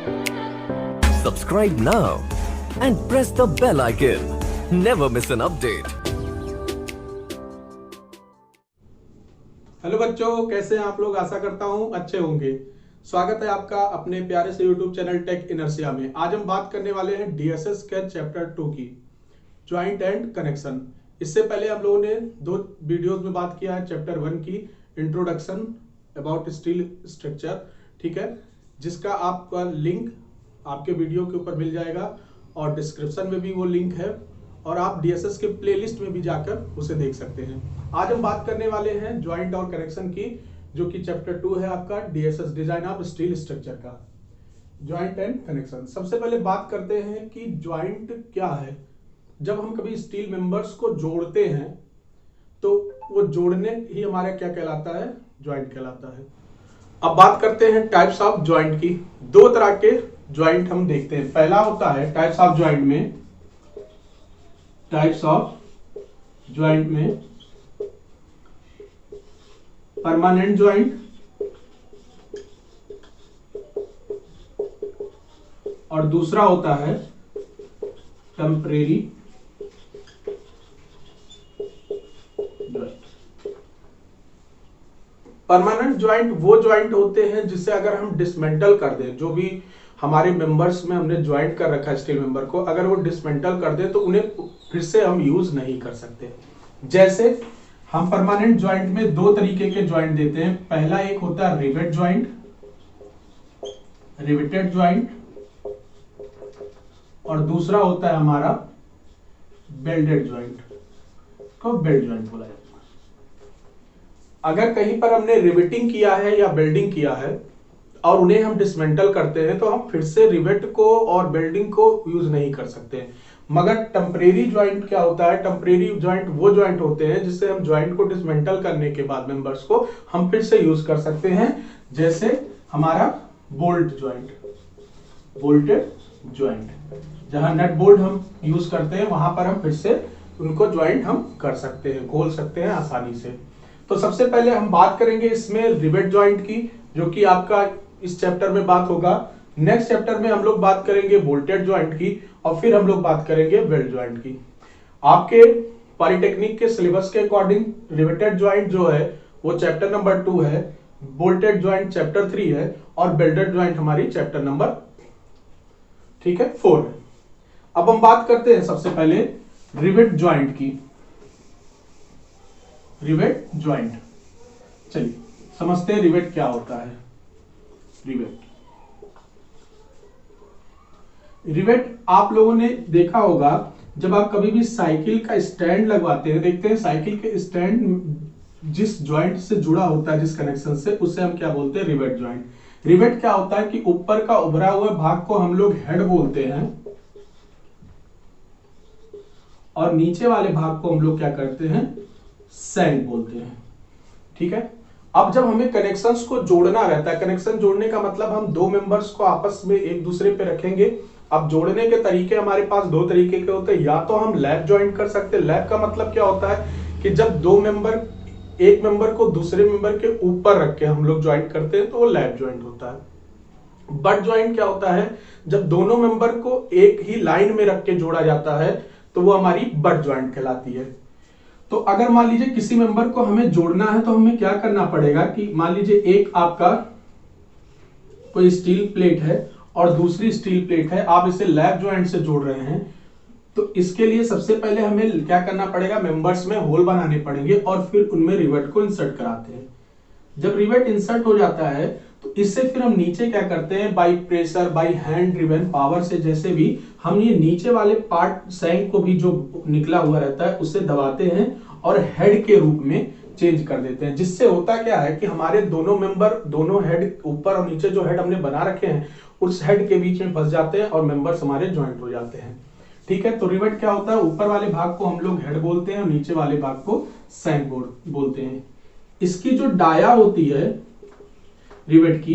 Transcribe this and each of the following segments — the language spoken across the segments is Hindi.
Subscribe now and press the bell icon. Never miss an update. Hello बच्चों, कैसे हैं आप लोग? आशा करता हूं अच्छे होंगे। स्वागत है आपका अपने प्यारे से यूट्यूब चैनल टेक इनर्शिया में। आज हम बात करने वाले हैं डीएसएस स्केच चैप्टर 2 की, ज्वाइंट एंड कनेक्शन। इससे पहले हम लोगों ने 2 वीडियोस में बात किया है चैप्टर 1 की, इंट्रोडक्शन अबाउट स्टील स्ट्रक्चर, ठीक है, जिसका आपका लिंक आपके वीडियो के ऊपर मिल जाएगा और डिस्क्रिप्शन में भी वो लिंक है, और आप डीएसएस के प्लेलिस्ट में भी जाकर उसे देख सकते हैं। आज हम बात करने वाले हैं ज्वाइंट और कनेक्शन की, जो कि चैप्टर 2 है आपका DSS, design of steel structure का, ज्वाइंट एंड कनेक्शन। सबसे पहले बात करते हैं कि ज्वाइंट क्या है। जब हम कभी स्टील मेंबर्स को जोड़ते हैं तो वो जोड़ने ही हमारा क्या कहलाता है? ज्वाइंट कहलाता है। अब बात करते हैं टाइप्स ऑफ ज्वाइंट की। 2 तरह के ज्वाइंट हम देखते हैं। पहला होता है टाइप्स ऑफ ज्वाइंट में परमानेंट ज्वाइंट और दूसरा होता है टेम्परेरी ज्वाइंट। परमानेंट ज्वाइंट वो ज्वाइंट होते हैं जिसे अगर हम डिसमेंटल कर दें, जो भी हमारे मेंबर्स में हमने ज्वाइंट कर रखा है स्टील मेंबर को, अगर वो डिसमेंटल कर दे तो उन्हें फिर से हम यूज नहीं कर सकते। जैसे हम परमानेंट ज्वाइंट में 2 तरीके के ज्वाइंट देते हैं। पहला एक होता है रिवेट ज्वाइंट, रिवेटेड ज्वाइंट, और दूसरा होता है हमारा बेल्डेड ज्वाइंट, को बेल्ट ज्वाइंट बोला जाता है। अगर कहीं पर हमने रिवेटिंग किया है या बेल्डिंग किया है और उन्हें हम डिसमेंटल करते हैं तो हम फिर से रिवेट को और बेल्डिंग को यूज नहीं कर सकते। मगर टेम्परेरी ज्वाइंट क्या होता है? टेम्परेरी ज्वाइंट वो ज्वाइंट होते हैं जिससे हम ज्वाइंट को डिसमेंटल करने के बाद मेंबर्स को हम फिर से यूज कर सकते हैं। जैसे हमारा बोल्ट ज्वाइंट, बोल्टेड ज्वाइंट, जहां नट बोल्ट हम यूज करते हैं वहां पर हम फिर से उनको ज्वाइंट हम कर सकते हैं, खोल सकते हैं आसानी से। तो सबसे पहले हम बात करेंगे इसमें रिवेट ज्वाइंट की, जो कि आपका इस चैप्टर में बात होगा। नेक्स्ट चैप्टर में हम लोग बात करेंगे बोल्टेड ज्वाइंट की, और फिर हम लोग बात करेंगे वेल्ड ज्वाइंट की। आपके पॉलिटेक्निक के सिलेबस के अकॉर्डिंग रिवेटेड ज्वाइंट जो है वो चैप्टर नंबर 2 है, बोल्टेड ज्वाइंट चैप्टर 3 है, और बेल्टेड ज्वाइंट हमारी चैप्टर नंबर 4 है। अब हम बात करते हैं सबसे पहले रिवेट ज्वाइंट की। रिवेट ज्वाइंट, चलिए समझते हैं रिवेट क्या होता है। रिवेट आप लोगों ने देखा होगा, जब आप कभी भी साइकिल का स्टैंड लगवाते हैं, देखते हैं साइकिल के स्टैंड जिस ज्वाइंट से जुड़ा होता है, जिस कनेक्शन से, उसे हम क्या बोलते हैं? Rivet joint. रिवेट क्या होता है कि ऊपर का उभरा हुआ भाग को हम लोग हेड बोलते हैं और नीचे वाले भाग को हम लोग क्या करते हैं? सैंक बोलते हैं, ठीक है। अब जब हमें कनेक्शंस को जोड़ना रहता है, कनेक्शन जोड़ने का मतलब हम 2 मेंबर्स को आपस में एक दूसरे पे रखेंगे। अब जोड़ने के तरीके हमारे पास 2 तरीके के होते हैं। या तो हम लैप ज्वाइंट कर सकते हैं। लैप का मतलब क्या होता है कि जब 2 मेंबर एक मेंबर को दूसरे मेंबर के ऊपर रख के हम लोग ज्वाइंट करते हैं तो वो लैप ज्वाइंट होता है। बट ज्वाइंट क्या होता है? जब दोनों मेंबर को एक ही लाइन में रख के जोड़ा जाता है तो वो हमारी बट ज्वाइंट कहलाती है। तो अगर मान लीजिए किसी मेंबर को हमें जोड़ना है तो हमें क्या करना पड़ेगा कि मान लीजिए एक आपका कोई स्टील प्लेट है और दूसरी स्टील प्लेट है, आप इसे लैप ज्वाइंट से जोड़ रहे हैं, तो इसके लिए सबसे पहले हमें क्या करना पड़ेगा? मेंबर्स में होल बनाने पड़ेंगे और फिर उनमें रिवेट को इंसर्ट कराते हैं। जब रिवेट इंसर्ट हो जाता है तो इससे फिर हम नीचे क्या करते हैं? By pressure, by hand driven power से, जैसे भी हम ये नीचे वाले पार्ट सैंक को भी जो निकला हुआ रहता है उसे दबाते हैं और हेड के रूप में चेंज कर देते हैं। जिससे होता क्या है कि हमारे दोनों मेंबर, दोनों हेड, ऊपर और नीचे जो हेड हमने बना रखे हैं उस हेड के बीच में फंस जाते हैं और मेंबर्स हमारे ज्वाइंट हो जाते हैं, ठीक है। तो रिवेट क्या होता है? ऊपर वाले भाग को हम लोग हेड बोलते हैं और नीचे वाले भाग को सैंक बोलते हैं। इसकी जो डाया होती है रिवेट की,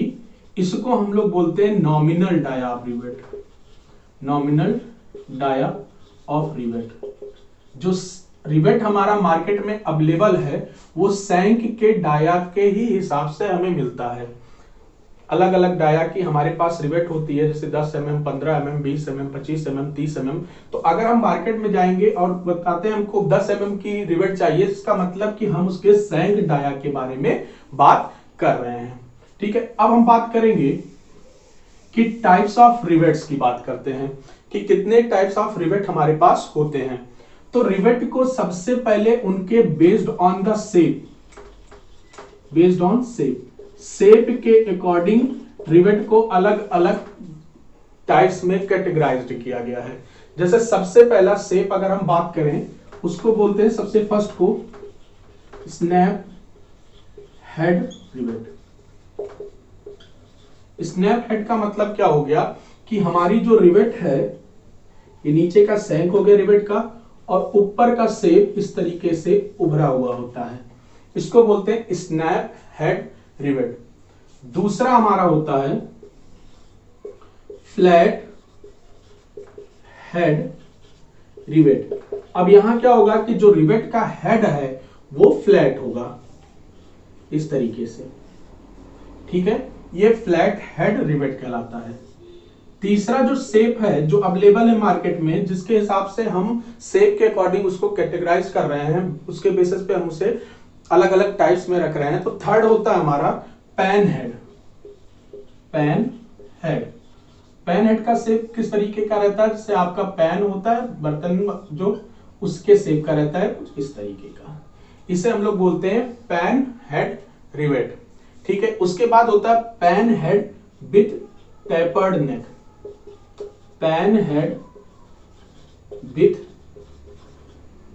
इसको हम लोग बोलते हैं nominal dia of rivet. Nominal dia of rivet. जो रिवेट हमारा मार्केट में अवेलेबल है वो सैंक के डाया के ही हिसाब से हमें मिलता है। अलग अलग डाया की हमारे पास रिवेट होती है, जैसे 10 mm, 15 mm, 20 mm, 25 mm, 30 mm। तो अगर हम मार्केट में जाएंगे और बताते हैं हमको 10 mm की रिवेट चाहिए, इसका मतलब कि हम उसके सैंक डाया के बारे में बात कर रहे हैं। ठीक है, अब हम बात करेंगे कि टाइप्स ऑफ रिवेट्स की बात करते हैं कि कितने टाइप्स ऑफ रिवेट हमारे पास होते हैं। तो रिवेट को सबसे पहले उनके based on the shape, based on shape के अकॉर्डिंग रिवेट को अलग अलग टाइप्स में कैटेगराइज्ड किया गया है। जैसे सबसे पहला शेप अगर हम बात करें, उसको बोलते हैं सबसे फर्स्ट को snap head rivet. Snap head का मतलब क्या हो गया कि हमारी जो रिवेट है, ये नीचे का सैंक हो गया रिवेट का, और ऊपर का शेप इस तरीके से उभरा हुआ होता है, इसको बोलते हैं स्नैप हेड रिवेट। दूसरा हमारा होता है फ्लैट हेड रिवेट। अब यहां क्या होगा कि जो रिवेट का हेड है वो फ्लैट होगा इस तरीके से, ठीक है, ये फ्लैट हेड रिवेट कहलाता है। तीसरा जो शेप है जो अवेलेबल है मार्केट में, जिसके हिसाब से हम शेप के अकॉर्डिंग उसको कैटेगराइज कर रहे हैं, उसके बेसिस पे हम उसे अलग अलग टाइप्स में रख रहे हैं। तो थर्ड होता है हमारा pan head. Pan head, pan head का शेप किस तरीके का रहता है, जैसे आपका पैन होता है बर्तन जो, उसके शेप का रहता है कुछ इस तरीके का, इसे हम लोग बोलते हैं पैन हेड रिवेट। ठीक है, उसके बाद होता है pan head with tapered neck. Pan head with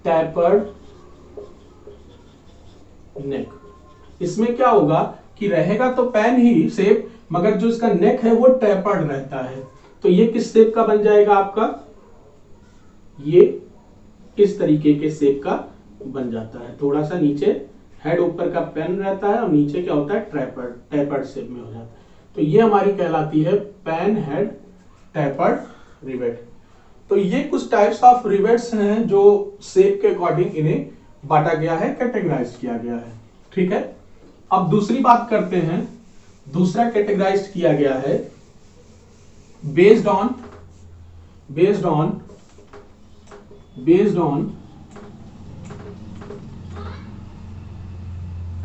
tapered neck, इसमें क्या होगा कि रहेगा तो पैन ही शेप, मगर जो इसका नेक है वो टेपर्ड रहता है। तो ये किस शेप का बन जाएगा आपका, ये इस तरीके के शेप का बन जाता है। थोड़ा सा नीचे हेड ऊपर का पेन रहता है और नीचे क्या होता है टेपर्ड शेप में हो जाता है। तो ये हमारी कहलाती है पैन हेड टेपर्ड रिवेट। तो ये कुछ टाइप्स ऑफ रिवेट्स हैं जो शेप के अकॉर्डिंग इन्हें बांटा गया है, कैटेगराइज किया गया है। ठीक है, अब दूसरी बात करते हैं, दूसरा कैटेगराइज किया गया है बेस्ड ऑन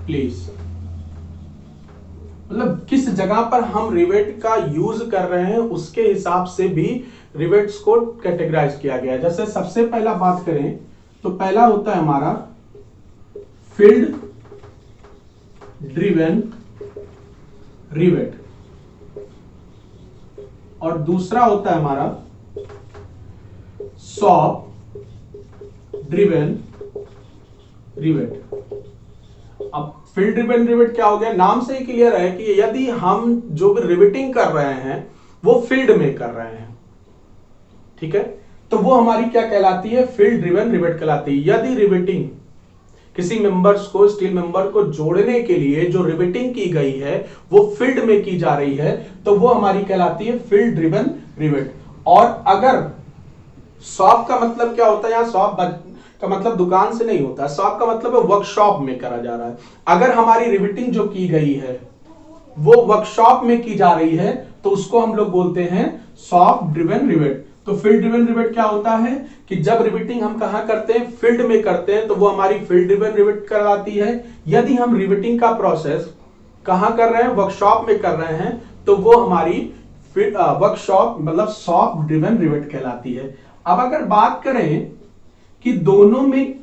प्लेस, मतलब किस जगह पर हम रिवेट का यूज कर रहे हैं उसके हिसाब से भी रिवेट्स को कैटेगराइज किया गया है। जैसे सबसे पहला बात करें तो पहला होता है हमारा फील्ड ड्रिवन रिवेट, और दूसरा होता है हमारा शॉप ड्रिवन रिवेट। अब फील्ड ड्रिवन रिवेट क्या हो गया, नाम से ही क्लियर है कि यदि हम जो भी रिवेटिंग कर रहे हैं वो फील्ड में कर रहे हैं, ठीक है, तो वो हमारी क्या कहलाती है, फील्ड ड्रिवन रिवेट कहलाती है। यदि रिवेटिंग किसी मेंबर्स को, स्टील मेंबर को जोड़ने के लिए जो रिवेटिंग की गई है वो फील्ड में की जा रही है, तो वो हमारी कहलाती है फील्ड ड्रिवन रिवेट। और अगर शॉप का मतलब क्या होता है, यहां शॉप का मतलब दुकान से नहीं होता, शॉप का मतलब है वर्कशॉप में करा जा रहा है। अगर हमारी रिवेटिंग जो की गई है वो वर्कशॉप में की जा रही है तो उसको हम लोग बोलते हैं शॉप ड्रिवन रिवेट। तो फील्ड ड्रिवन रिवेट क्या होता है कि जब रिवेटिंग हम कहां करते हैं, फील्ड में करते हैं, तो वो हमारी फील्ड ड्रिवन रिवेट करवाती है। यदि हम रिवेटिंग का प्रोसेस कहां कर रहे हैं, वर्कशॉप में कर रहे हैं, तो वो हमारी वर्कशॉप मतलब शॉप ड्रिवन रिवेट कहलाती है। अब अगर बात करें कि दोनों में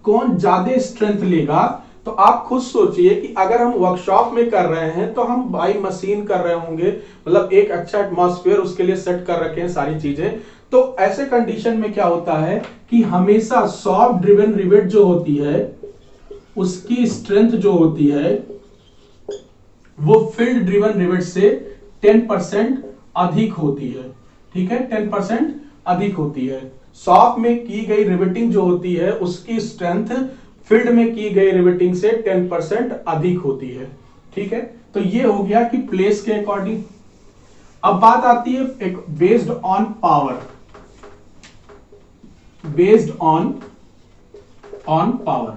कौन ज्यादा स्ट्रेंथ लेगा, तो आप खुद सोचिए कि अगर हम वर्कशॉप में कर रहे हैं तो हम बाई मशीन कर रहे होंगे, मतलब एक अच्छा एटमॉस्फेयर उसके लिए सेट कर रखे हैं सारी चीजें। तो ऐसे कंडीशन में क्या होता है कि हमेशा शॉप ड्रिवन रिवेट जो होती है उसकी स्ट्रेंथ जो होती है वो फील्ड ड्रिवन रिवेट से 10% अधिक होती है। ठीक है, 10% अधिक होती है। शॉप में की गई रिवेटिंग जो होती है उसकी स्ट्रेंथ फील्ड में की गई रिवेटिंग से 10% अधिक होती है। ठीक है, तो ये हो गया कि प्लेस के अकॉर्डिंग। अब बात आती है एक based on power, based on power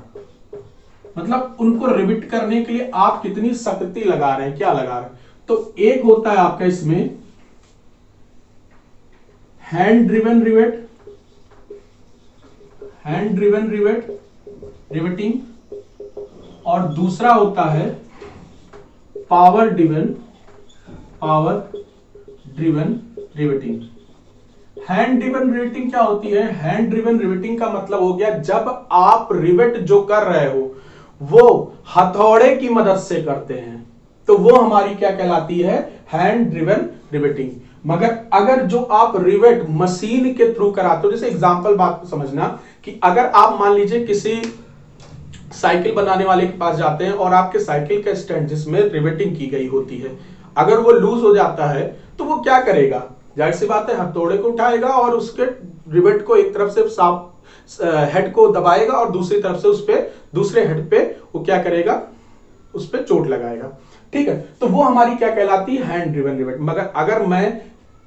मतलब उनको रिविट करने के लिए आप कितनी शक्ति लगा रहे हैं, क्या लगा रहे हैं। तो एक होता है आपका इसमें हैंड ड्रिवन रिवेटिंग, और दूसरा होता है power driven riveting. Hand driven riveting क्या होती है? हैंड ड्रिवन रिवेटिंग का मतलब हो गया जब आप रिवेट जो कर रहे हो वो हथौड़े की मदद से करते हैं, तो वो हमारी क्या कहलाती है? Hand driven riveting. मगर अगर जो आप रिवेट मशीन के थ्रू कराते हो, जैसे एग्जांपल बात को समझना कि अगर आप मान लीजिए किसी साइकिल बनाने वाले के पास जाते हैं और आपके साइकिल का स्टैंड जिसमें रिवेटिंग की गई होती है, अगर वो लूज हो जाता है तो वो क्या करेगा? जाहिर सी बात है हथौड़े को उठाएगा और उसके रिवेट को एक तरफ से साफ हेड को दबाएगा और दूसरी तरफ से उस पे दूसरे हेड पे वो क्या करेगा? उस पे चोट लगाएगा। ठीक है, तो वो हमारी क्या कहलाती है? Hand driven rivet. मगर अगर मैं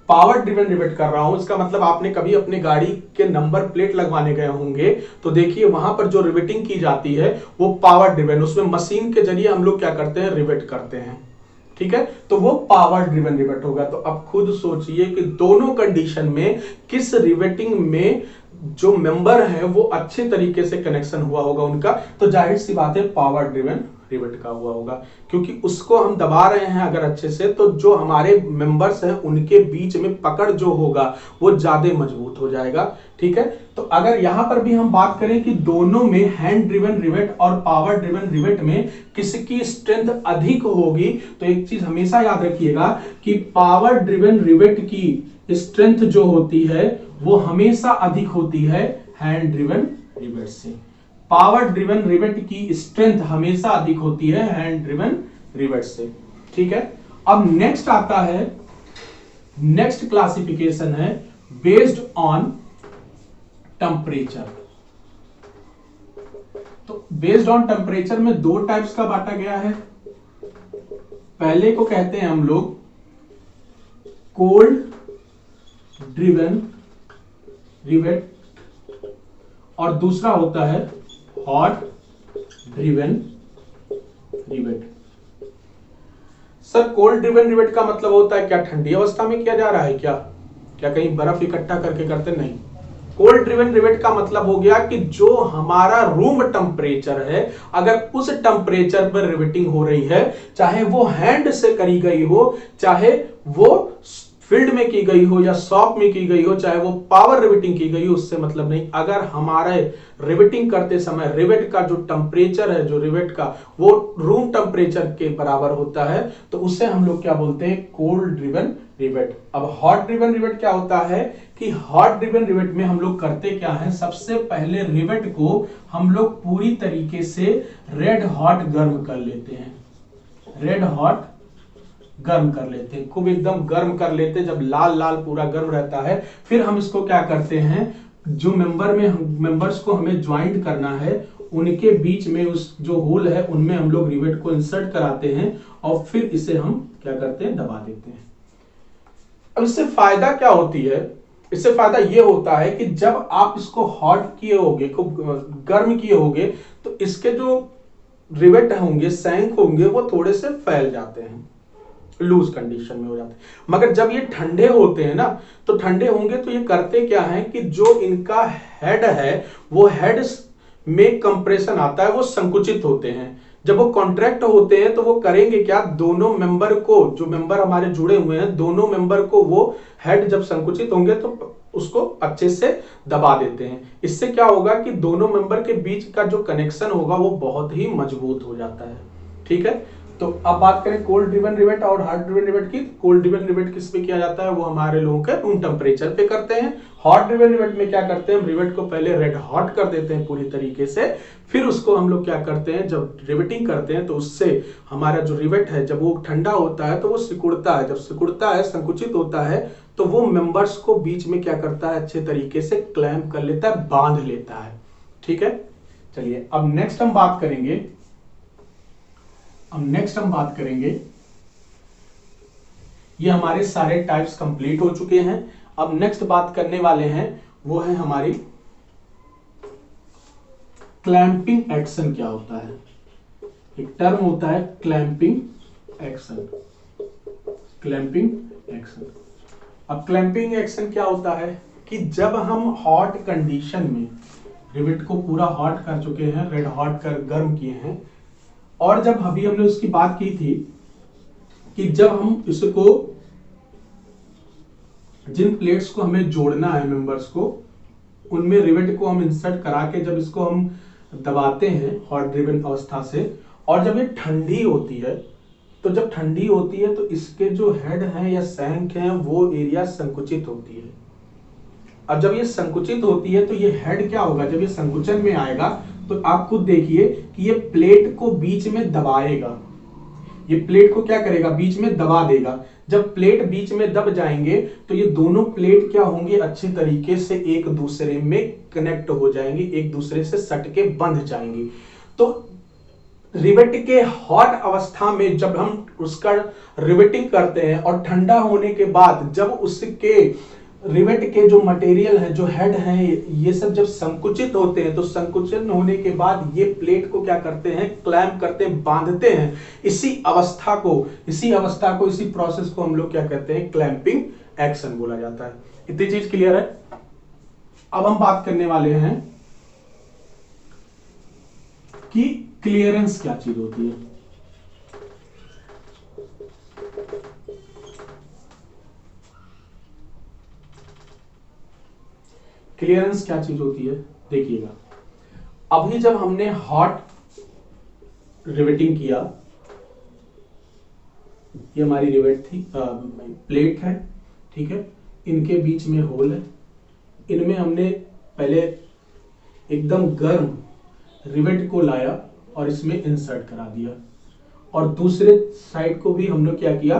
पावर ड्रिवन रिवेट कर रहा हूं, इसका मतलब आपने कभी अपने गाड़ी के नंबर प्लेट लगवाने गए होंगे तो देखिए वहां पर जो रिवेटिंग की जाती है वो पावर ड्रिवन, उसमें मशीन के जरिए हम लोग क्या करते हैं? रिवेट करते हैं। ठीक है, तो वो पावर ड्रिवन रिवेट होगा। तो अब खुद सोचिए कि दोनों कंडीशन में किस रिवेटिंग में जो मेंबर है वो अच्छे तरीके से कनेक्शन हुआ होगा उनका, तो जाहिर सी बात है पावर ड्रिवन रिवेट का हुआ होगा, क्योंकि उसको हम दबा रहे हैं अगर अच्छे से तो जो हमारे मेंबर्स हैं उनके बीच में पकड़ जो होगा वो ज्यादा मजबूत हो जाएगा। ठीक है, तो अगर यहां पर भी हम बात करें कि दोनों में हैंड ड्रिवन रिवेट और पावर ड्रिवन रिवेट में किसकी स्ट्रेंथ अधिक होगी, तो एक चीज हमेशा याद रखिएगा कि पावर ड्रिवन रिवेट की स्ट्रेंथ जो होती है वो हमेशा अधिक होती है हैंड ड्रिवन रिवेट से। पावर ड्रिवन रिवेट की स्ट्रेंथ हमेशा अधिक होती है हैंड ड्रिवन रिवेट से। ठीक है, अब नेक्स्ट आता है, नेक्स्ट क्लासिफिकेशन है बेस्ड ऑन टेम्परेचर। तो बेस्ड ऑन टेम्परेचर में दो टाइप्स का बांटा गया है। पहले को कहते हैं हम लोग कोल्ड ड्रिवन रिवेट और दूसरा होता है hot driven rivet. Sir cold driven rivet का मतलब होता है क्या ठंडी अवस्था में किया जा रहा है? क्या कहीं बर्फ इकट्ठा करके करते? नहीं। कोल्ड ड्रिवन रिवेट का मतलब हो गया कि जो हमारा रूम टेम्परेचर है अगर उस टेम्परेचर पर रिवेटिंग हो रही है, चाहे वो हैंड से करी गई हो, चाहे वो फील्ड में की गई हो या शॉप में की गई हो, चाहे वो पावर रिवेटिंग की गई हो, उससे मतलब नहीं। अगर हमारे रिवेटिंग करते समय रिवेट का जो टेम्परेचर है, जो रिवेट का वो रूम टेम्परेचर के बराबर होता है, तो उससे हम लोग क्या बोलते हैं? Cold driven rivet. अब हॉट ड्रिवन रिवेट क्या होता है कि हॉट ड्रिवन रिवेट में हम लोग करते क्या है? सबसे पहले रिवेट को हम लोग पूरी तरीके से रेड हॉट गर्म कर लेते हैं। रेड हॉट गर्म कर लेते हैं, खूब एकदम गर्म कर लेते हैं। जब लाल लाल पूरा गर्म रहता है फिर हम इसको क्या करते हैं? जो मेंबर्स को हमें ज्वाइंट करना है उनके बीच में उस जो होल है उनमें हम लोग रिवेट को इंसर्ट कराते हैं और फिर इसे हम क्या करते हैं? दबा देते हैं। अब इससे फायदा क्या होती है? इससे फायदा ये होता है कि जब आप इसको हॉट किए होगे, खूब गर्म किए होगे, तो इसके जो रिवेट होंगे, सैंक होंगे, वो थोड़े से फैल जाते हैं, लूज कंडीशन में हो जाते हैं। मगर जब ये ठंडे होते हैं ना, तो ठंडे होंगे तो ये करते क्या है कि जो इनका हेड है वो हेड में कंप्रेशन आता है, वो संकुचित होते हैं। जब वो कॉन्ट्रैक्ट होते हैं तो वो करेंगे क्या? दोनों मेंबर को, जो मेंबर हमारे जुड़े हुए हैं, दोनों मेंबर को वो हेड जब संकुचित होंगे तो उसको अच्छे से दबा देते हैं। इससे क्या होगा कि दोनों मेंबर के बीच का जो कनेक्शन होगा वो बहुत ही मजबूत हो जाता है। ठीक है, तो अब बात करें कोल्ड ड्रिवन रिवेट और हॉट ड्रिवन रिवेट की। कोल्ड ड्रिवन रिवेट किस पे किया जाता है? वो हमारे लोगों के रूम टेम्परेचर पे करते हैं। हॉट ड्रिवन रिवेट में क्या करते हैं? रिवेट को पहले रेड हॉट कर देते हैं पूरी तरीके से, फिर उसको हम लोग क्या करते हैं? जब रिवेटिंग करते हैं तो उससे हमारा जो रिवेट है जब वो ठंडा होता है तो वो सिकुड़ता है। जब सिकुड़ता है, संकुचित होता है, तो वो मेंबर्स को बीच में क्या करता है? अच्छे तरीके से क्लैंप कर लेता है, बांध लेता है। ठीक है, चलिए अब नेक्स्ट हम बात करेंगे। ये हमारे सारे टाइप्स कंप्लीट हो चुके हैं। अब नेक्स्ट बात करने वाले हैं वो है हमारी क्लैंपिंग एक्शन क्या होता है। एक टर्म होता है क्लैंपिंग एक्शन। Clamping action. अब क्लैंपिंग एक्शन क्या होता है कि जब हम हॉट कंडीशन में रिवेट को पूरा हॉट कर चुके हैं, रेड हॉट कर गर्म किए हैं, और जब अभी हमने उसकी बात की थी कि जब हम इसको जिन प्लेट्स को हमें जोड़ना है मेंबर्स को, उनमें रिवेट को हम इंसर्ट करा के जब इसको हम दबाते हैं हॉट ड्रिवन अवस्था से, और जब ये ठंडी होती है, तो जब ठंडी होती है तो इसके जो हेड हैं या सैंक हैं वो एरिया संकुचित होती है। अब जब ये संकुचित होती है तो ये हेड क्या होगा, जब ये संकुचन में आएगा तो आप खुद देखिए कि ये प्लेट को बीच में दबाएगा, ये प्लेट को क्या करेगा, बीच में दबा देगा। जब प्लेट बीच में दब जाएंगे तो ये दोनों प्लेट क्या होंगे, अच्छे तरीके से एक दूसरे में कनेक्ट हो जाएंगे, एक दूसरे से सट के बंध जाएंगे। तो रिवेट के हॉट अवस्था में जब हम उसका रिवेटिंग करते हैं और ठंडा होने के बाद जब उसके रिवेट के जो मटेरियल है, जो हेड है, ये सब जब संकुचित होते हैं, तो संकुचन होने के बाद ये प्लेट को क्या करते हैं, क्लैंप करते हैं, बांधते हैं। इसी अवस्था को, इसी प्रोसेस को हम लोग क्या कहते हैं, क्लैंपिंग एक्शन बोला जाता है। इतनी चीज क्लियर है। अब हम बात करने वाले हैं कि क्लियरेंस क्या चीज होती है। क्लियरेंस क्या चीज होती है, देखिएगा। अभी जब हमने हॉट रिवेटिंग किया, ये हमारी रिवेट थी, प्लेट है, ठीक है, इनके बीच में होल है, इनमें हमने पहले एकदम गर्म रिवेट को लाया और इसमें इंसर्ट करा दिया, और दूसरे साइड को भी हमने क्या किया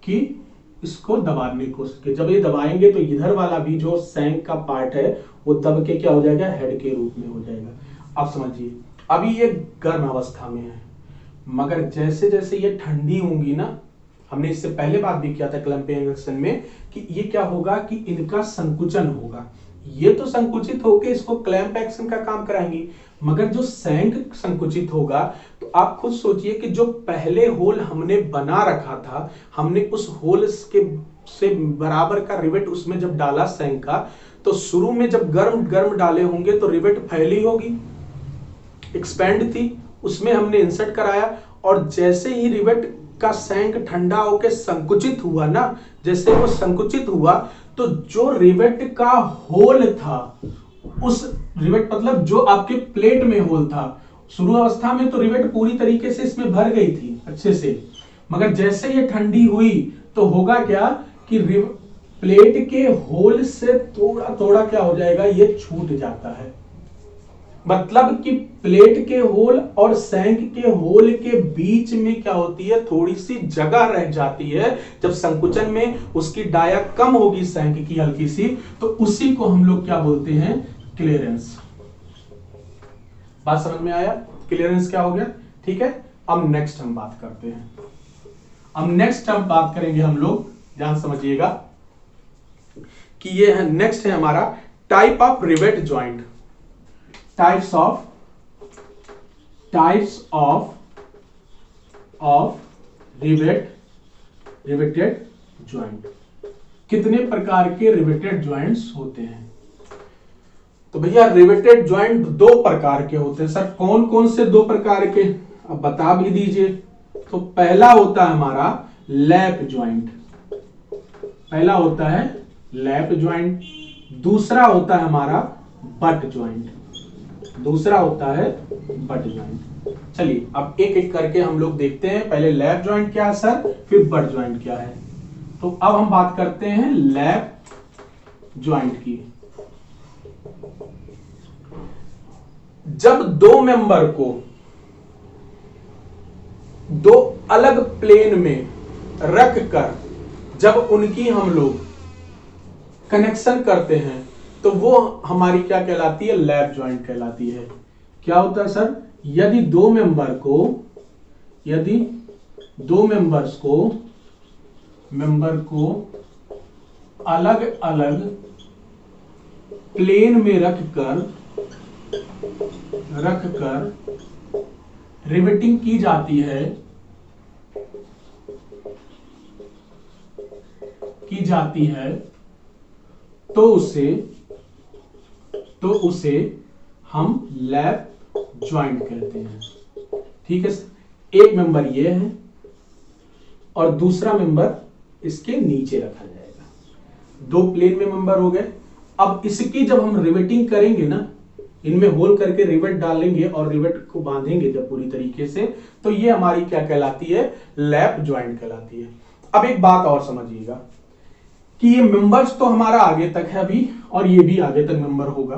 कि इसको दबाने की कोशिश की। जब ये दबाएंगे तो इधर वाला भी जो सैंक का पार्ट है वो दब के क्या हो जाएगा, हेड के रूप में हो जाएगा। अब समझिए, अभी ये गर्म अवस्था में है, मगर जैसे जैसे ये ठंडी होंगी ना, हमने इससे पहले बात भी किया था क्लैंपिंग एक्शन में कि ये क्या होगा कि इनका संकुचन होगा, ये तो संकुचित होकर इसको क्लैंप एक्शन का काम कराएंगी, मगर जो सैंक संकुचित होगा तो आप खुद सोचिए कि जो पहले होल हमने बना रखा था, हमने उस होल के से बराबर का रिवेट उसमें जब डाला सैंक का, तो शुरू में जब गर्म गर्म डाले होंगे तो रिवेट फैली होगी, एक्सपेंड थी, उसमें हमने इंसर्ट कराया, और जैसे ही रिवेट का सैंक ठंडा होकर संकुचित हुआ ना, जैसे वो संकुचित हुआ तो जो रिवेट का होल था, उस रिवेट मतलब जो आपके प्लेट में होल था, शुरू अवस्था में तो रिवेट पूरी तरीके से इसमें भर गई थी अच्छे से, मगर जैसे ये ठंडी हुई तो होगा क्या कि प्लेट के होल से थोड़ा थोड़ा क्या हो जाएगा, ये छूट जाता है। मतलब कि प्लेट के होल और सैंक के होल के बीच में क्या होती है, थोड़ी सी जगह रह जाती है। जब संकुचन में उसकी डाया कम होगी सैंक की हल्की सी, तो उसी को हम लोग क्या बोलते हैं, क्लियरेंस। बात समझ में आया, क्लियरेंस क्या हो गया, ठीक है। अब नेक्स्ट हम बात करते हैं, अब नेक्स्ट हम बात करेंगे हम लोग, ध्यान समझिएगा कि ये है नेक्स्ट है हमारा type of rivet joint, types of riveted joint. कितने प्रकार के रिवेटेड ज्वाइंट्स होते हैं, तो भैया रिवेटेड ज्वाइंट दो प्रकार के होते हैं। सर कौन कौन से दो प्रकार के, अब बता भी दीजिए। तो पहला होता है हमारा लैप ज्वाइंट, पहला होता है लैप ज्वाइंट, दूसरा होता है हमारा बट ज्वाइंट, दूसरा होता है बट ज्वाइंट। चलिए अब एक एक करके हम लोग देखते हैं, पहले लैप ज्वाइंट क्या है सर, फिर बट ज्वाइंट क्या है। तो अब हम बात करते हैं लैप ज्वाइंट की। जब दो मेंबर को दो अलग प्लेन में रख कर जब उनकी हम लोग कनेक्शन करते हैं तो वो हमारी क्या कहलाती है, लैप ज्वाइंट कहलाती है। क्या होता है सर, यदि दो मेंबर्स को अलग अलग प्लेन में रखकर रिवेटिंग की जाती है की जाती है तो उसे हम लैप ज्वाइंट कहते हैं। ठीक है, एक मेंबर ये है और दूसरा मेंबर इसके नीचे रखा जाएगा। दो प्लेन में मेंबर हो गए। अब इसकी जब हम रिवेटिंग करेंगे ना, इनमें होल करके रिवेट डालेंगे और रिवेट को बांधेंगे जब पूरी तरीके से, तो ये हमारी क्या कहलाती है, लैप ज्वाइंट कहलाती है। अब एक बात और समझिएगा कि ये मेंबर्स तो हमारा आगे तक है अभी, और ये भी आगे तक मेंबर होगा।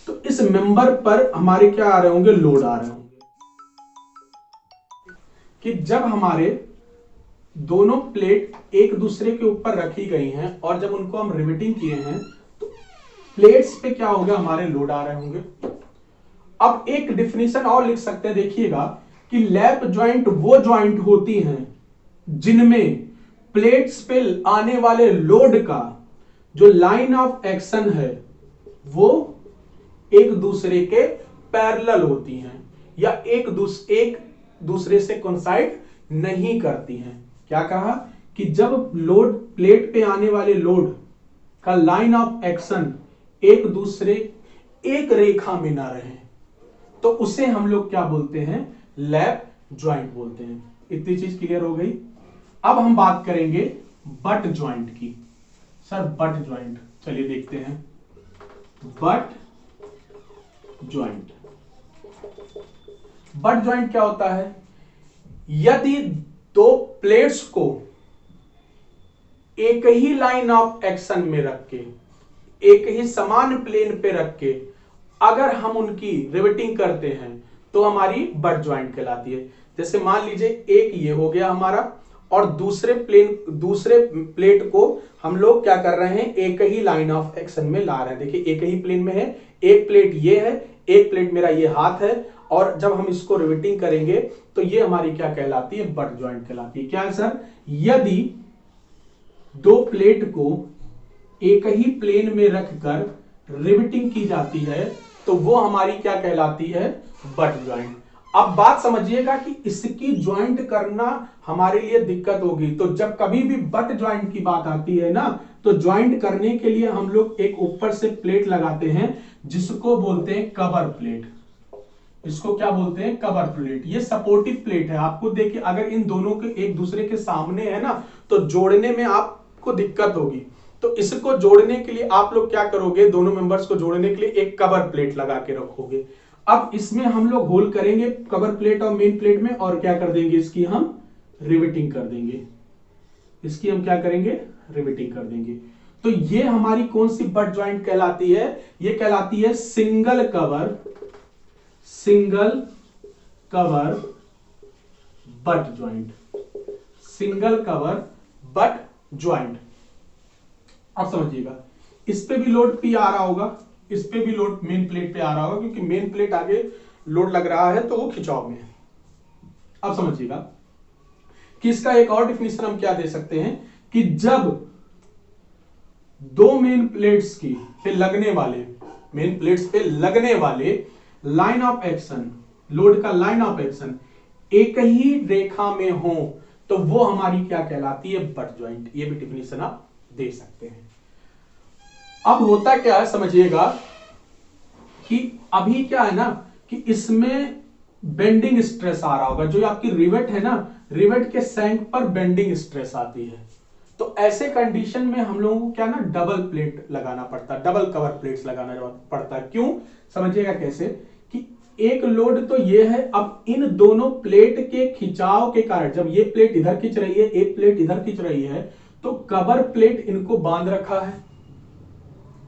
तो इस मेंबर पर हमारे क्या आ रहे होंगे, लोड आ रहे होंगे। कि जब हमारे दोनों प्लेट एक दूसरे के ऊपर रखी गई हैं और जब उनको हम रिवेटिंग किए हैं तो प्लेट्स पे क्या होगा, हमारे लोड आ रहे होंगे। अब एक डिफिनीशन और लिख सकते हैं, देखिएगा कि लैप ज्वाइंट वो ज्वाइंट होती हैं जिनमें प्लेट्स पे आने वाले लोड का जो लाइन ऑफ एक्शन है वो एक दूसरे के पैरेलल होती हैं या एक दूसरे से कोइंसाइड नहीं करती हैं। क्या कहा कि जब लोड प्लेट पे आने वाले लोड का लाइन ऑफ एक्शन एक दूसरे एक रेखा में ना रहे तो उसे हम लोग क्या बोलते हैं, लैप ज्वाइंट बोलते हैं। इतनी चीज क्लियर हो गई। अब हम बात करेंगे बट ज्वाइंट की। सर बट ज्वाइंट, चलिए देखते हैं। बट ज्वाइंट, बट ज्वाइंट क्या होता है, यदि दो प्लेट्स को एक ही लाइन ऑफ एक्शन में रख के, एक ही समान प्लेन पे रख के अगर हम उनकी रिवेटिंग करते हैं तो हमारी बट ज्वाइंट कहलाती है। जैसे मान लीजिए एक ये हो गया हमारा और दूसरे प्लेट को हम लोग क्या कर रहे हैं, एक ही लाइन ऑफ एक्शन में ला रहे हैं। देखिए एक ही प्लेन में है, एक प्लेट ये है, एक प्लेट मेरा ये हाथ है, और जब हम इसको रिवेटिंग करेंगे तो ये हमारी क्या कहलाती है, बट ज्वाइंट कहलाती है। क्या है सर, यदि दो प्लेट को एक ही प्लेन में रखकर रिवेटिंग की जाती है तो वो हमारी क्या कहलाती है, बट ज्वाइंट। अब बात समझिएगा कि इसकी ज्वाइंट करना हमारे लिए दिक्कत होगी, तो जब कभी भी बट ज्वाइंट की बात आती है ना, तो ज्वाइंट करने के लिए हम लोग एक ऊपर से प्लेट लगाते हैं जिसको बोलते हैं कवर प्लेट। इसको क्या बोलते हैं, कवर प्लेट। ये सपोर्टिव प्लेट है। आपको देखिए अगर इन दोनों के एक दूसरे के सामने है ना तो जोड़ने में आपको दिक्कत होगी, तो इसको जोड़ने के लिए आप लोग क्या करोगे, दोनों मेंबर्स को जोड़ने के लिए एक कवर प्लेट लगा के रखोगे। अब इसमें हम लोग होल करेंगे कवर प्लेट और मेन प्लेट में, और क्या कर देंगे, इसकी हम रिवेटिंग कर देंगे। इसकी हम क्या करेंगे, रिवेटिंग कर देंगे। तो ये हमारी कौन सी बट ज्वाइंट कहलाती है, ये कहलाती है single cover but joint. Single cover but joint. अब समझिएगा, इस पे भी लोड पी आ रहा होगा, इस पे भी लोड मेन प्लेट पे आ रहा होगा, क्योंकि मेन प्लेट आगे लोड लग रहा है तो वो खिंचाव में है। अब समझिएगा कि इसका एक और डिफिनेशन हम क्या दे सकते हैं कि जब दो मेन प्लेट्स की पे लगने वाले, मेन प्लेट्स पे लगने वाले लाइन ऑफ एक्शन, लोड का लाइन ऑफ एक्शन एक ही रेखा में हो तो वो हमारी क्या कहलाती है, बट ज्वाइंट। ये भी डिफिनेशन आप दे सकते हैं। अब होता क्या है समझिएगा कि अभी क्या है ना कि इसमें बेंडिंग स्ट्रेस आ रहा होगा, जो आपकी रिवेट है ना, रिवेट के सैंक पर बेंडिंग स्ट्रेस आती है। तो ऐसे कंडीशन में हम लोगों को क्या ना, डबल प्लेट लगाना पड़ता है, डबल कवर प्लेट्स लगाना पड़ता है। क्यों, समझिएगा कैसे कि एक लोड तो ये है, अब इन दोनों प्लेट के खिंचाव के कारण जब ये प्लेट इधर खिंच रही है, एक प्लेट इधर खिंच रही है, तो कवर प्लेट इनको बांध रखा है।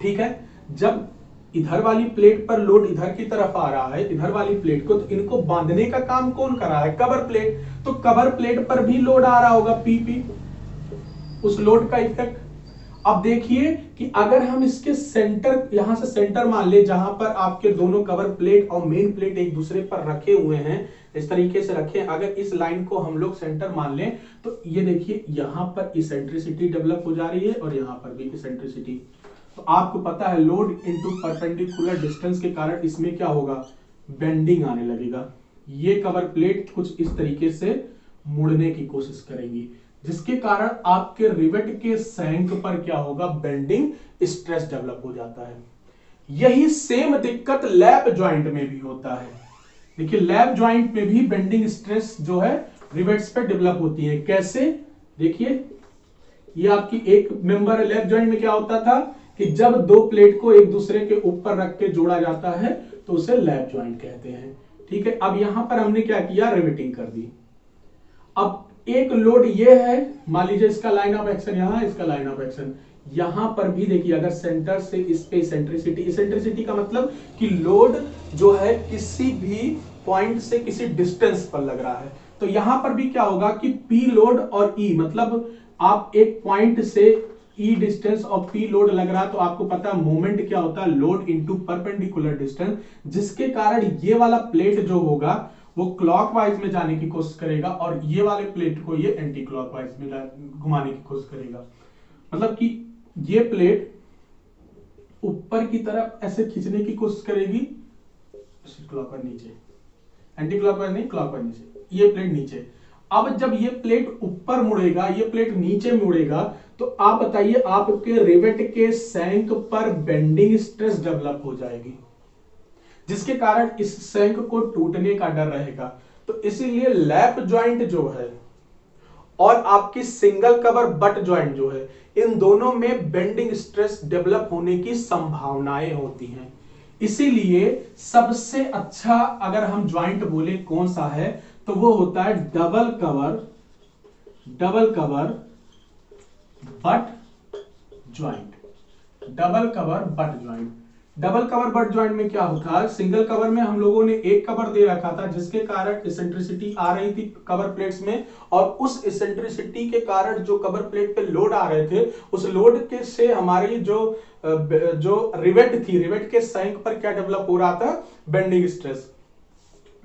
ठीक है, जब इधर वाली प्लेट पर लोड इधर की तरफ आ रहा है, इधर वाली प्लेट को, तो इनको बांधने का काम कौन कर रहा है, कवर प्लेट। तो कवर प्लेट पर भी लोड आ रहा होगा पी, उस लोड का इफेक्ट। अब देखिए कि अगर हम इसके सेंटर, यहां से सेंटर मान ले, जहां पर आपके दोनों कवर प्लेट और मेन प्लेट एक दूसरे पर रखे हुए हैं, इस तरीके से रखें, अगर इस लाइन को हम लोग सेंटर मान लें तो ये देखिए यहां पर इसेंट्रिसिटी डेवलप हो जा रही है और यहां पर भी इसेंट्रिसिटी। तो आपको पता है लोड इनटू परपेंडिकुलर डिस्टेंस के कारण इसमें क्या होगा, बेंडिंग आने लगेगा। ये कवर प्लेट कुछ इस तरीके से मुड़ने की कोशिश करेंगी, जिसके कारण आपके रिवेट के सैंक पर क्या होगा, बेंडिंग स्ट्रेस डेवलप हो जाता है। यही सेम दिक्कत लैप जॉइंट में भी होता है। देखिए लैप जॉइंट में भी बेंडिंग स्ट्रेस जो है रिवेट्स पे डेवलप होती है। कैसे, देखिए ये आपकी एक मेंबर है। लैप जॉइंट में क्या होता था कि जब दो प्लेट को एक दूसरे के ऊपर रख के जोड़ा जाता है तो उसे लैप जॉइंट कहते हैं। ठीक है, अब यहां पर हमने क्या किया, रिवेटिंग कर दी। अब एक लोड ये है, मान लीजिए इसका लाइन ऑफ एक्शन यहां, इसका लाइन ऑफ एक्शन यहां पर भी। देखिए अगर सेंटर से इस पे इसेंट्रिसिटी का मतलब कि लोड जो है किसी भी पॉइंट से किसी डिस्टेंस पर लग रहा है, तो यहां पर भी क्या होगा कि पी लोड और ई, मतलब आप एक पॉइंट से ई डिस्टेंस और पी लोड लग रहा है तो आपको पता है मोमेंट क्या होता है, लोड इनटू परपेंडिकुलर डिस्टेंस, जिसके कारण ये वाला प्लेट जो होगा वो क्लॉकवाइज में जाने की कोशिश करेगा और ये वाले प्लेट को ये एंटी क्लॉकवाइज में घुमाने की कोशिश करेगा। मतलब कि ये प्लेट ऊपर की तरफ ऐसे खींचने की कोशिश करेगी, क्लॉकवाइज नीचे, एंटी क्लॉकवाइज नहीं, क्लॉकवाइज नीचे, ये प्लेट नीचे। अब जब ये प्लेट ऊपर मुड़ेगा, ये प्लेट नीचे मुड़ेगा, तो आप बताइए आपके रिवेट के सैंक पर बेंडिंग स्ट्रेस डेवलप हो जाएगी, जिसके कारण इस सैंक को टूटने का डर रहेगा। तो इसीलिए लैप जॉइंट जो है और आपकी सिंगल कवर बट जॉइंट जो है, इन दोनों में बेंडिंग स्ट्रेस डेवलप होने की संभावनाएं होती हैं। इसीलिए सबसे अच्छा अगर हम जॉइंट बोले कौन सा है, तो वो होता है double cover butt joint. Double cover butt joint, double cover butt joint में क्या होता है, सिंगल कवर में हम लोगों ने एक कवर दे रखा था जिसके कारण इसेंट्रिसिटी आ रही थी कवर प्लेट्स में, और उस इसेंट्रिसिटी के कारण जो कवर प्लेट पे लोड आ रहे थे, उस लोड के से हमारी जो रिवेट थी, रिवेट के सैंक पर क्या डेवलप हो रहा था, बेंडिंग स्ट्रेस।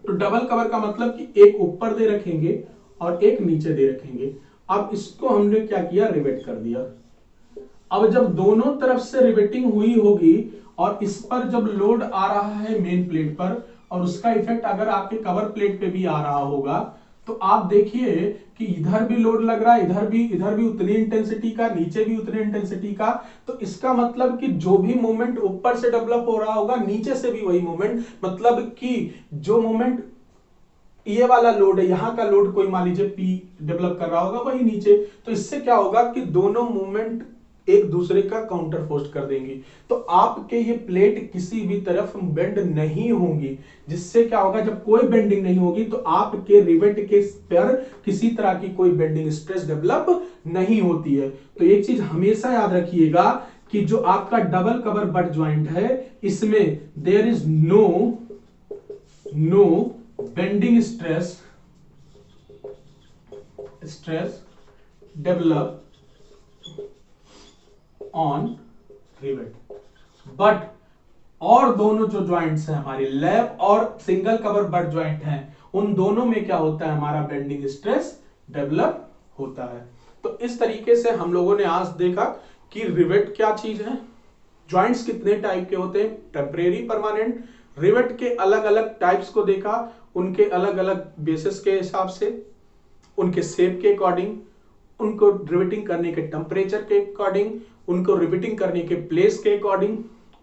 तो डबल कवर का मतलब कि एक ऊपर दे रखेंगे और एक नीचे दे रखेंगे। अब इसको हमने क्या किया, रिवेट कर दिया। अब जब दोनों तरफ से रिवेटिंग हुई होगी और इस पर जब लोड आ रहा है मेन प्लेट पर, और उसका इफेक्ट अगर आपके कवर प्लेट पे भी आ रहा होगा, तो आप देखिए कि इधर भी लोड लग रहा है, इधर भी उतनी इंटेंसिटी का, नीचे भी उतनी इंटेंसिटी का। तो इसका मतलब कि जो भी मोमेंट ऊपर से डेवलप हो रहा होगा, नीचे से भी वही मोमेंट, मतलब कि जो मोमेंट ये वाला लोड है, यहां का लोड कोई मान लीजिए पी डेवलप कर रहा होगा, वही नीचे। तो इससे क्या होगा कि दोनों मूवमेंट एक दूसरे का काउंटर फोर्स कर देंगी, तो आपके ये प्लेट किसी भी तरफ बेंड नहीं होंगी। जिससे क्या होगा, जब कोई बेंडिंग नहीं होगी तो आपके रिवेट के पर किसी तरह की कोई बेंडिंग स्ट्रेस डेवलप नहीं होती है। तो एक चीज हमेशा याद रखिएगा कि जो आपका डबल कवर बट जॉइंट है, इसमें there is no bending stress develop on rivet. Butt और दोनों जो जॉइंट्स हैं हमारे, लैप और सिंगल कवर बट जॉइंट हैं, उन दोनों में क्या होता है, हमारा बेंडिंग स्ट्रेस डेवलप होता है। तो इस तरीके से हम लोगों ने आज देखा कि रिवेट क्या चीज है, जॉइंट्स कितने टाइप के होते हैं, टेम्परेरी, परमानेंट। रिवेट के अलग अलग टाइप्स को देखा, उनके अलग अलग बेसिस के हिसाब से, उनके शेप के अकॉर्डिंग, उनको रिवेटिंग करने के टेम्परेचर के अकॉर्डिंग, उनको रिपीटिंग करने के प्लेस के अकॉर्डिंग,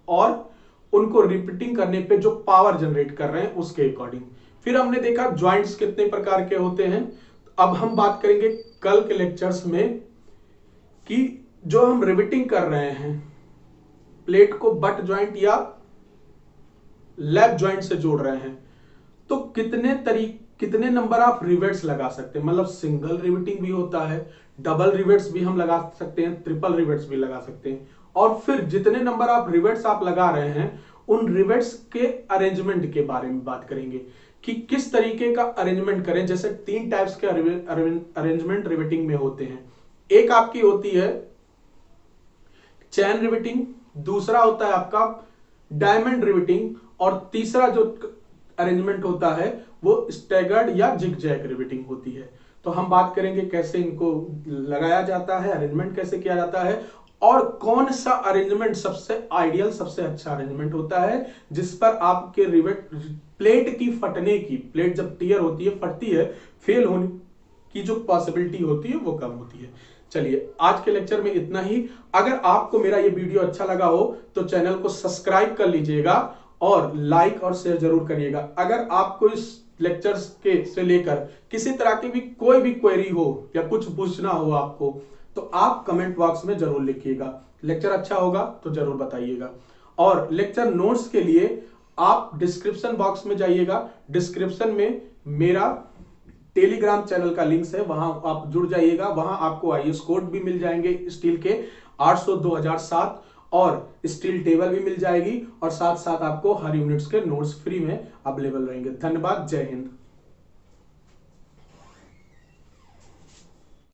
और उनको रिपीटिंग करने पे जो पावर जनरेट कर रहे हैं उसके अकॉर्डिंग। फिर हमने देखा जॉइंट्स कितने प्रकार के होते हैं। अब हम बात करेंगे कल के लेक्चर्स में कि जो हम रिवेटिंग कर रहे हैं प्लेट को बट जॉइंट या लैप जॉइंट से जोड़ रहे हैं, तो कितने नंबर ऑफ रिवेट्स लगा सकते हैं। मतलब सिंगल रिवेटिंग भी होता है, डबल रिवेट्स भी हम लगा सकते हैं, ट्रिपल रिवेट्स भी लगा सकते हैं। और फिर जितने नंबर ऑफ रिवेट्स आप लगा रहे हैं, उन रिवेट्स के अरेंजमेंट के बारे में बात करेंगे कि किस तरीके का अरेंजमेंट करें। जैसे 3 टाइप्स के अरेंजमेंट रिवेटिंग में होते हैं। एक आपकी होती है चैन रिवेटिंग, दूसरा होता है आपका डायमंड रिवेटिंग, और तीसरा जो अरेंजमेंट होता है वो स्टैगर्ड या जिगजैग रिवेटिंग होती है। तो हम बात करेंगे कैसे इनको लगाया जाता है, अरेंजमेंट कैसे किया जाता है, और कौन सा अरेंजमेंट सबसे आइडियल, सबसे अच्छा अरेंजमेंट होता है जिस पर आपके रिवेट प्लेट की फटने की, प्लेट जब टियर होती है, फटती है, फेल होने की जो पॉसिबिलिटी होती है वो कम होती है। चलिए आज के लेक्चर में इतना ही। अगर आपको मेरा ये वीडियो अच्छा लगा हो तो चैनल को सब्सक्राइब कर लीजिएगा और लाइक और शेयर जरूर करिएगा। अगर आपको इस लेक्चर्स के से लेकर किसी तरह की भी कोई भी क्वेरी हो या कुछ पूछना हो आपको तो आप कमेंट बॉक्स में जरूर लिखिएगा। लेक्चर अच्छा होगा तो जरूर बताइएगा। और लेक्चर नोट्स के लिए आप डिस्क्रिप्शन बॉक्स में जाइएगा। डिस्क्रिप्शन में मेरा टेलीग्राम चैनल का लिंक है, वहां आप जुड़ जाइएगा। वहां आपको आईएएस कोड भी मिल जाएंगे स्टील के 800/2007 और स्टील टेबल भी मिल जाएगी और साथ साथ आपको हर यूनिट्स के नोट्स फ्री में अवेलेबल रहेंगे। धन्यवाद। जय हिंद।